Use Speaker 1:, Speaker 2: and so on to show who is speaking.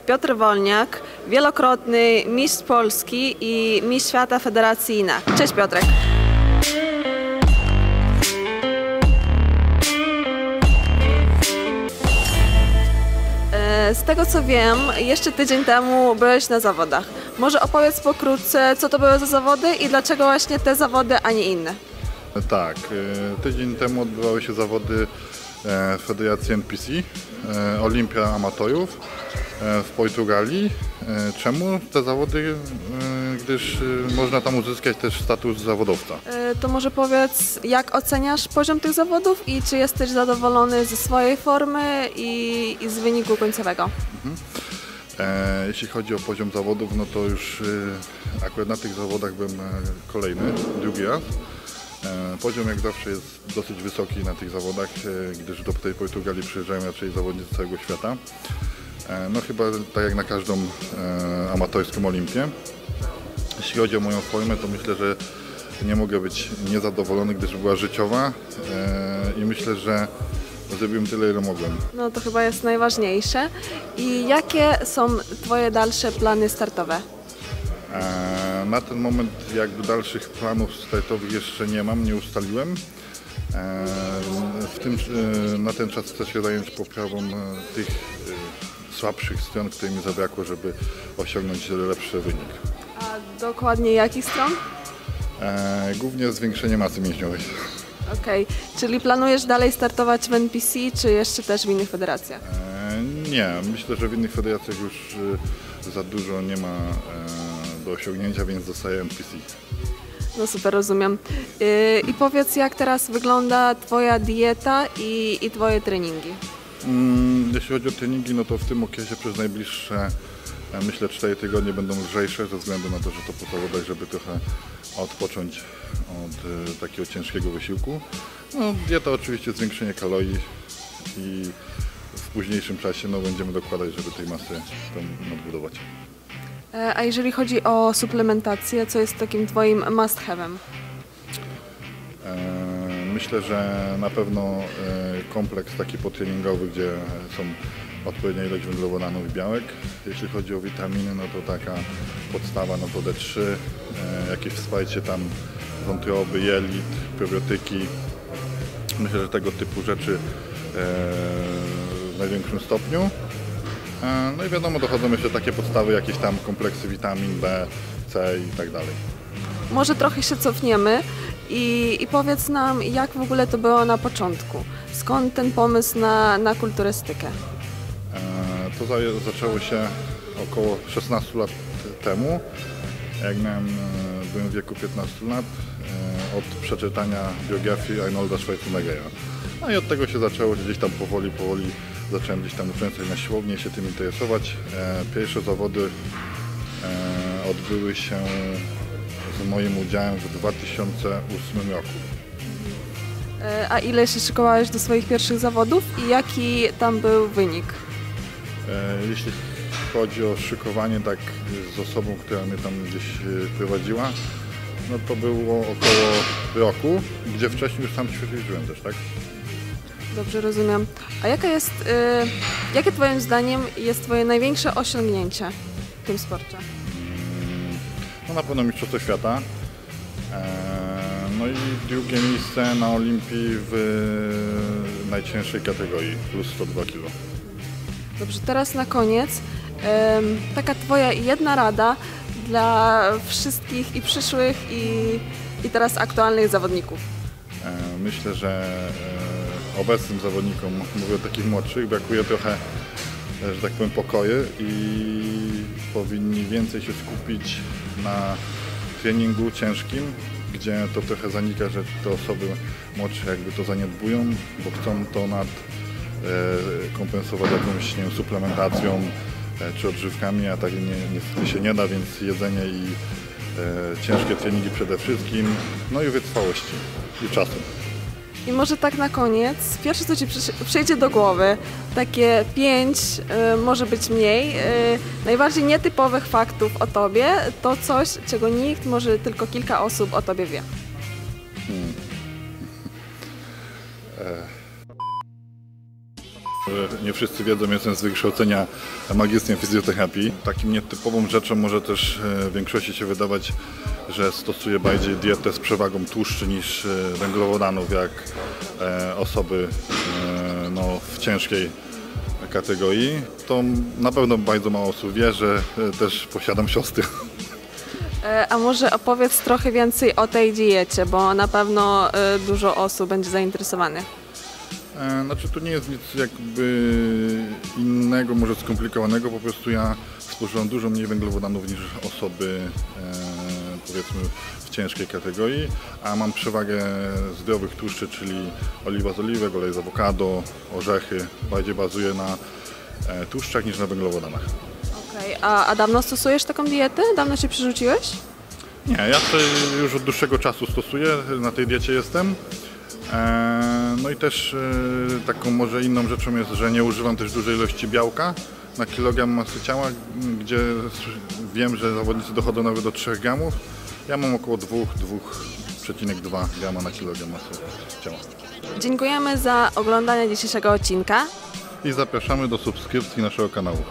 Speaker 1: Piotr Wolniak, wielokrotny mistrz Polski i mistrz świata federacyjna. Cześć Piotrek. Z tego co wiem, jeszcze tydzień temu byłeś na zawodach. Może opowiedz pokrótce, co to były za zawody i dlaczego właśnie te zawody, a nie inne?
Speaker 2: Tak, tydzień temu odbywały się zawody Federacji NPC, Olimpia Amatorów w Portugalii. Czemu te zawody? Gdyż można tam uzyskać też status zawodowca.
Speaker 1: To może powiedz, jak oceniasz poziom tych zawodów i czy jesteś zadowolony ze swojej formy i z wyniku końcowego?
Speaker 2: Jeśli chodzi o poziom zawodów, no to już akurat na tych zawodach byłem kolejny, drugi raz. Poziom jak zawsze jest dosyć wysoki na tych zawodach, gdyż do tej Portugalii przyjeżdżają raczej zawodnicy z całego świata. No chyba tak jak na każdą amatorską olimpię. Jeśli chodzi o moją formę, to myślę, że nie mogę być niezadowolony, gdyż była życiowa i myślę, że zrobiłem tyle, ile mogłem.
Speaker 1: No to chyba jest najważniejsze. I jakie są Twoje dalsze plany startowe?
Speaker 2: Na ten moment jakby dalszych planów startowych jeszcze nie mam, nie ustaliłem. Na ten czas chcę się zająć poprawą tych słabszych stron, które mi zabrakło, żeby osiągnąć lepszy wynik.
Speaker 1: A dokładnie jakich stron?
Speaker 2: Głównie zwiększenie masy mięśniowej.
Speaker 1: Okej, czyli planujesz dalej startować w NPC, czy jeszcze też w innych federacjach?
Speaker 2: Nie, myślę, że w innych federacjach już za dużo nie ma do osiągnięcia, więc zostaje NPC.
Speaker 1: No super, rozumiem. I powiedz, jak teraz wygląda Twoja dieta i Twoje treningi?
Speaker 2: Jeśli chodzi o treningi, no to w tym okresie przez najbliższe, myślę, 4 tygodnie będą lżejsze ze względu na to, że to po zawodach, żeby trochę odpocząć od takiego ciężkiego wysiłku. No, dieta oczywiście zwiększenie kalorii i w późniejszym czasie będziemy dokładać, żeby tej masy odbudować.
Speaker 1: A jeżeli chodzi o suplementację, co jest takim Twoim must-have'em?
Speaker 2: Myślę, że na pewno kompleks taki potreningowy, gdzie są odpowiednia ilość węglowodanów i białek. Jeśli chodzi o witaminy, no to taka podstawa, no to D3, jakieś wsparcie tam wątroby, jelit, probiotyki. Myślę, że tego typu rzeczy w największym stopniu. No i wiadomo, dochodzą jeszcze takie podstawy, jakieś tam kompleksy witamin B, C i tak dalej.
Speaker 1: Może trochę się cofniemy i powiedz nam, jak w ogóle to było na początku? Skąd ten pomysł na kulturystykę?
Speaker 2: To zaczęło się około 16 lat temu, jak byłem w wieku 15 lat, od przeczytania biografii Arnolda Schwarzeneggera. No i od tego się zaczęło, gdzieś tam powoli zacząłem gdzieś tam uczęszczać na siłownię, się tym interesować. Pierwsze zawody odbyły się z moim udziałem w 2008 roku.
Speaker 1: A ile się szykowałeś do swoich pierwszych zawodów i jaki tam był wynik?
Speaker 2: Jeśli chodzi o szykowanie tak z osobą, która mnie tam gdzieś prowadziła, no to było około roku, gdzie wcześniej już sam ćwiczyłem też, tak?
Speaker 1: Dobrze, rozumiem. A jakie Twoim zdaniem jest Twoje największe osiągnięcie w tym sporcie?
Speaker 2: No na pewno Mistrzostwo Świata. No i drugie miejsce na Olimpii w najcięższej kategorii, plus 102 kg.
Speaker 1: Dobrze, teraz na koniec taka Twoja jedna rada dla wszystkich i przyszłych i teraz aktualnych zawodników.
Speaker 2: Myślę, że obecnym zawodnikom, mówię o takich młodszych, brakuje trochę, że tak powiem, pokoju i powinni więcej się skupić na treningu ciężkim, gdzie to trochę zanika, że te osoby młodsze jakby to zaniedbują, bo chcą to kompensować jakąś, nie wiem, suplementacją czy odżywkami, a tak niestety się nie da, więc jedzenie i ciężkie treningi przede wszystkim, no i wytrwałości i czasu.
Speaker 1: I może tak na koniec, pierwsze co Ci przyjdzie do głowy, takie 5, może być mniej, najbardziej nietypowych faktów o Tobie, to coś, czego nikt, może tylko kilka osób o Tobie wie.
Speaker 2: Nie wszyscy wiedzą, jestem z wykształcenia magistrem fizjoterapii. Takim nietypową rzeczą może też większości się wydawać, że stosuję bardziej dietę z przewagą tłuszczy niż węglowodanów, jak osoby w ciężkiej kategorii. To na pewno bardzo mało osób wie, że też posiadam siostry.
Speaker 1: A może opowiedz trochę więcej o tej diecie, bo na pewno dużo osób będzie zainteresowanych.
Speaker 2: Znaczy tu nie jest nic jakby innego, może skomplikowanego, po prostu ja spożywam dużo mniej węglowodanów niż osoby powiedzmy w ciężkiej kategorii, a mam przewagę zdrowych tłuszczy, czyli oliwa z oliwek, olej z awokado, orzechy, bardziej bazuję na tłuszczach niż na węglowodanach.
Speaker 1: Okej, a dawno stosujesz taką dietę? Dawno się przerzuciłeś?
Speaker 2: Nie, ja to już od dłuższego czasu stosuję, na tej diecie jestem. No i też taką może inną rzeczą jest, że nie używam też dużej ilości białka na kilogram masy ciała, gdzie wiem, że zawodnicy dochodzą nawet do 3 gramów. Ja mam około 2,2 grama na kilogram masy ciała.
Speaker 1: Dziękujemy za oglądanie dzisiejszego odcinka.
Speaker 2: I zapraszamy do subskrypcji naszego kanału.